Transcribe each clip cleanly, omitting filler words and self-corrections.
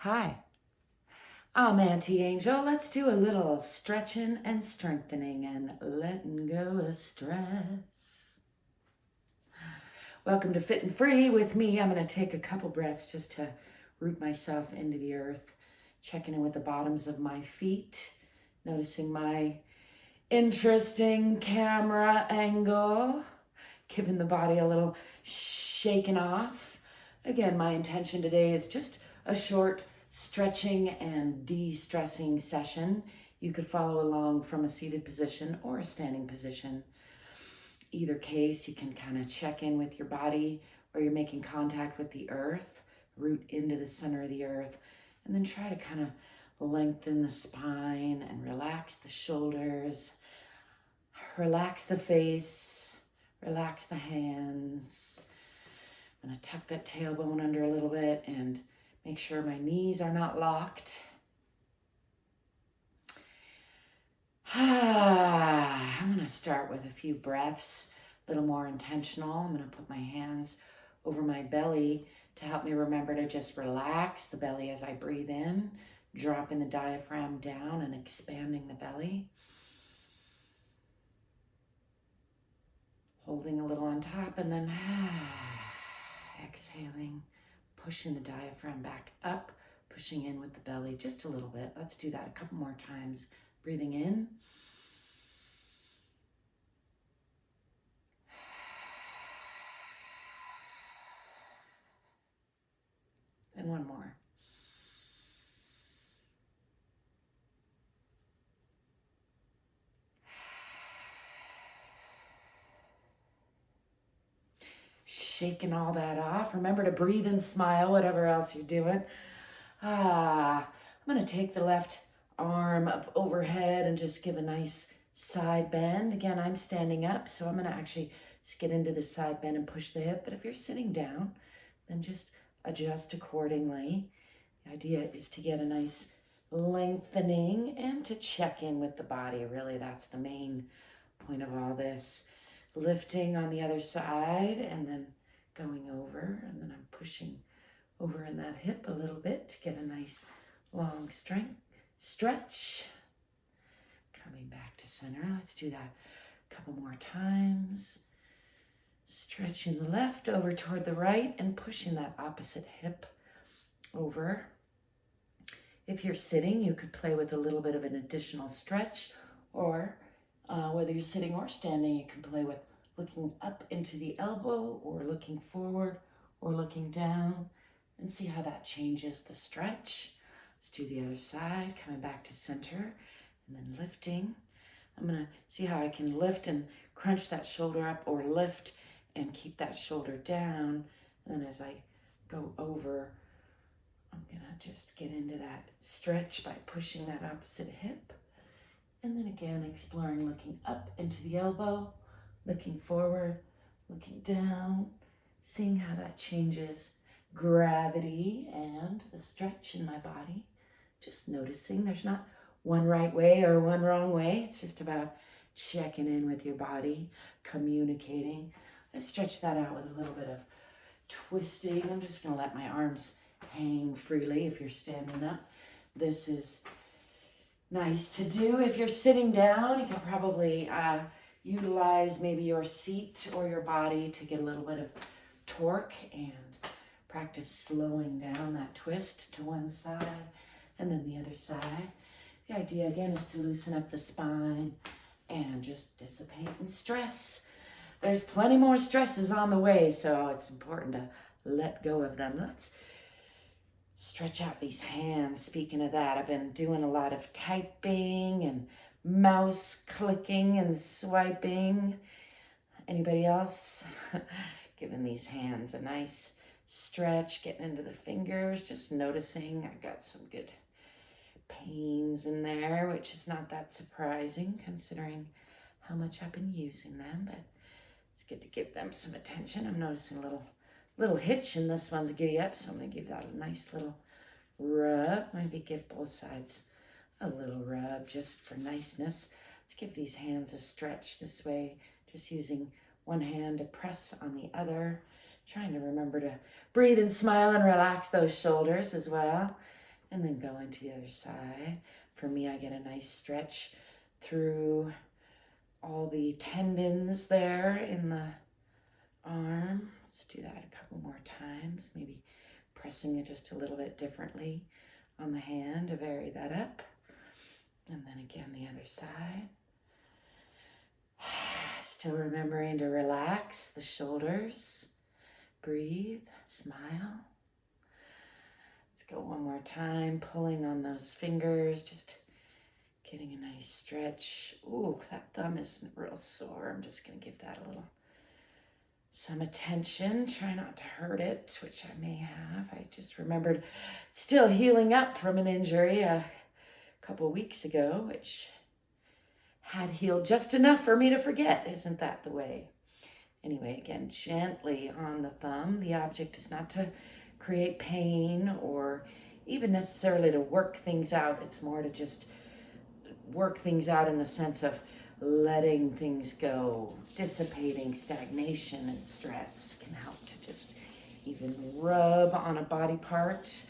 Hi, I'm Auntie Angel. Let's do a little stretching and strengthening and letting go of stress. Welcome to Fit and Free with me. I'm going to take a couple breaths just to root myself into the earth, checking in with the bottoms of my feet, noticing my interesting camera angle, giving the body a little shaking off. Again, my intention today is just a short stretching and de-stressing session. You could follow along from a seated position or a standing position. Either case, you can kind of check in with your body where you're making contact with the earth, root into the center of the earth, and then try to kind of lengthen the spine and relax the shoulders, relax the face, relax the hands. I'm going to tuck that tailbone under a little bit and make sure my knees are not locked. I'm going to start with a few breaths, a little more intentional. I'm going to put my hands over my belly to help me remember to just relax the belly as I breathe in, dropping the diaphragm down and expanding the belly. Holding a little on top and then exhaling, pushing the diaphragm back up, pushing in with the belly just a little bit. Let's do that a couple more times. Breathing in. And one more. Shaking all that off. Remember to breathe and smile, whatever else you're doing. I'm going to take the left arm up overhead and just give a nice side bend. Again, I'm standing up, so I'm going to actually just get into the side bend and push the hip. But if you're sitting down, then just adjust accordingly. The idea is to get a nice lengthening and to check in with the body. Really, that's the main point of all this. Lifting on the other side and then going over, and then I'm pushing over in that hip a little bit to get a nice long stretch. Coming back to center. Let's do that a couple more times. Stretching the left over toward the right and pushing that opposite hip over. If you're sitting, you could play with a little bit of an additional stretch, or whether you're sitting or standing, you can play with looking up into the elbow or looking forward or looking down, and see how that changes the stretch. Let's do the other side, coming back to center and then lifting. I'm going to see how I can lift and crunch that shoulder up, or lift and keep that shoulder down. And then as I go over, I'm going to just get into that stretch by pushing that opposite hip. And then again, exploring looking up into the elbow, looking forward, looking down, seeing how that changes gravity and the stretch in my body. Just noticing there's not one right way or one wrong way. It's just about checking in with your body, communicating. Let's stretch that out with a little bit of twisting. I'm just going to let my arms hang freely if you're standing up. This is nice to do. If you're sitting down, you can probably utilize maybe your seat or your body to get a little bit of torque and practice slowing down that twist to one side and then the other side. The idea again is to loosen up the spine and just dissipate and stress. There's plenty more stresses on the way, so it's important to let go of them. Let's stretch out these hands. Speaking of that, I've been doing a lot of typing and mouse clicking and swiping. Anybody else? Giving these hands a nice stretch, getting into the fingers, just noticing I've got some good pains in there, which is not that surprising considering how much I've been using them, but it's good to give them some attention. I'm noticing a little hitch in this one's giddy up, so I'm going to give that a nice little rub. Maybe give both sides a little rub just for niceness. Let's give these hands a stretch this way, just using one hand to press on the other, trying to remember to breathe and smile and relax those shoulders as well. and then going to the other side. For me, I get a nice stretch through all the tendons there in the arm. Let's do that a couple more times, maybe pressing it just a little bit differently on the hand to vary that up. And then again, the other side. Still remembering to relax the shoulders. Breathe, smile. Let's go one more time, pulling on those fingers, just getting a nice stretch. Ooh, that thumb is real sore. I'm just gonna give that a little, some attention. Try not to hurt it, which I may have. I just remembered still healing up from an injury a couple weeks ago, which had healed just enough for me to forget. Isn't that the way? Anyway, again, gently on the thumb. The object is not to create pain or even necessarily to work things out. It's more to just work things out in the sense of letting things go, dissipating stagnation and stress can help to just even rub on a body part.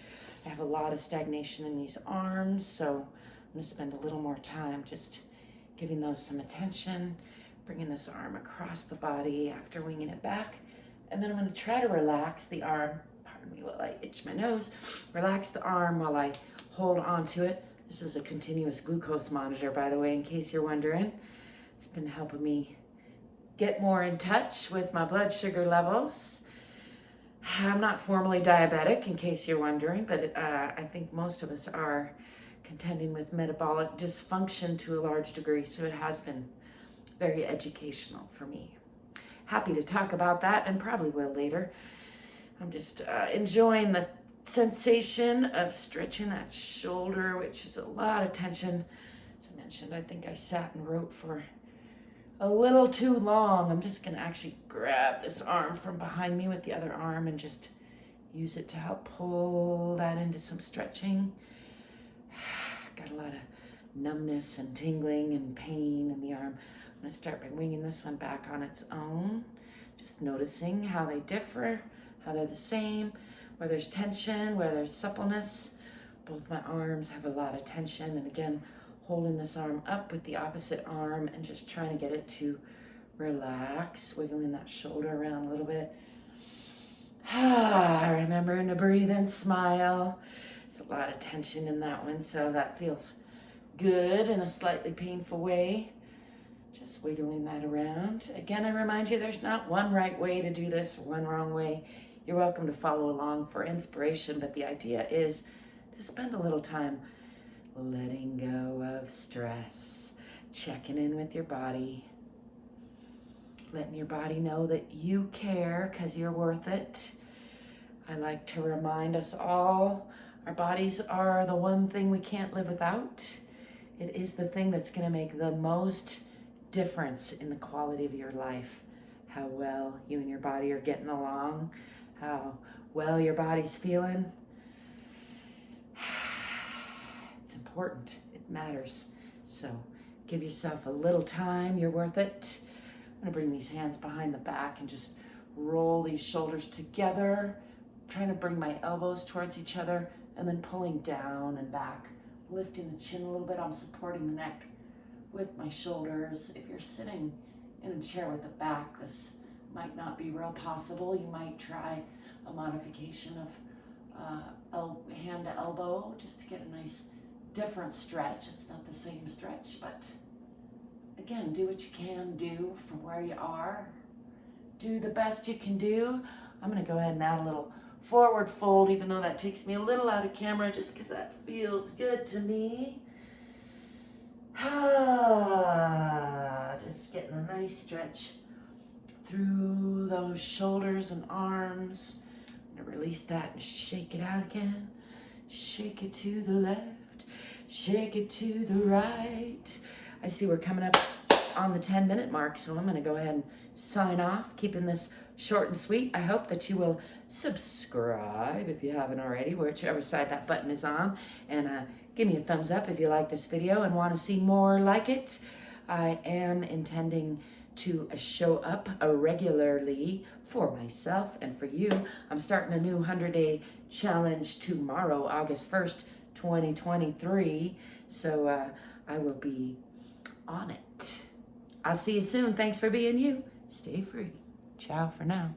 I have a lot of stagnation in these arms, so I'm going to spend a little more time just giving those some attention, bringing this arm across the body after winging it back. And then I'm going to try to relax the arm, pardon me while I itch my nose, relax the arm while I hold onto it. This is a continuous glucose monitor, by the way, in case you're wondering. It's been helping me get more in touch with my blood sugar levels. I'm not formally diabetic, in case you're wondering, but I think most of us are contending with metabolic dysfunction to a large degree, so it has been very educational for me. Happy to talk about that, and probably will later. I'm just enjoying the sensation of stretching that shoulder, which is a lot of tension. As I mentioned, I think I sat and wrote for a little too long. I'm just going to actually grab this arm from behind me with the other arm and just use it to help pull that into some stretching. Got a lot of numbness and tingling and pain in the arm. I'm going to start by winging this one back on its own, just noticing how they differ, how they're the same, where there's tension, where there's suppleness. Both my arms have a lot of tension, and again, holding this arm up with the opposite arm and just trying to get it to relax, wiggling that shoulder around a little bit. Remembering to breathe and smile. There's a lot of tension in that one, so that feels good in a slightly painful way. Just wiggling that around. Again, I remind you, there's not one right way to do this or one wrong way. You're welcome to follow along for inspiration, but the idea is to spend a little time letting go of stress, checking in with your body, letting your body know that you care because you're worth it. I like to remind us all, our bodies are the one thing we can't live without. It is the thing that's going to make the most difference in the quality of your life. How well you and your body are getting along, how well your body's feeling. It's important. It matters. So give yourself a little time. You're worth it. I'm going to bring these hands behind the back and just roll these shoulders together, trying to bring my elbows towards each other and then pulling down and back, lifting the chin a little bit. I'm supporting the neck with my shoulders. If you're sitting in a chair with the back, this might not be real possible. You might try a modification of hand to elbow just to get a nice different stretch. It's not the same stretch, but again, do what you can do from where you are. Do the best you can do. I'm going to go ahead and add a little forward fold, even though that takes me a little out of camera just because that feels good to me. Just getting a nice stretch through those shoulders and arms. I'm going to release that and shake it out again. Shake it to the left, shake it to the right. I see we're coming up on the 10-minute mark, so I'm going to go ahead and sign off, keeping this short and sweet. I hope that you will subscribe if you haven't already, whichever side that button is on, and give me a thumbs up if you like this video and want to see more like it. I am intending to show up regularly for myself and for you. I'm starting a new 100-day challenge tomorrow, August 1st, 2023. So I will be on it. I'll see you soon. Thanks for being you. Stay free. Ciao for now.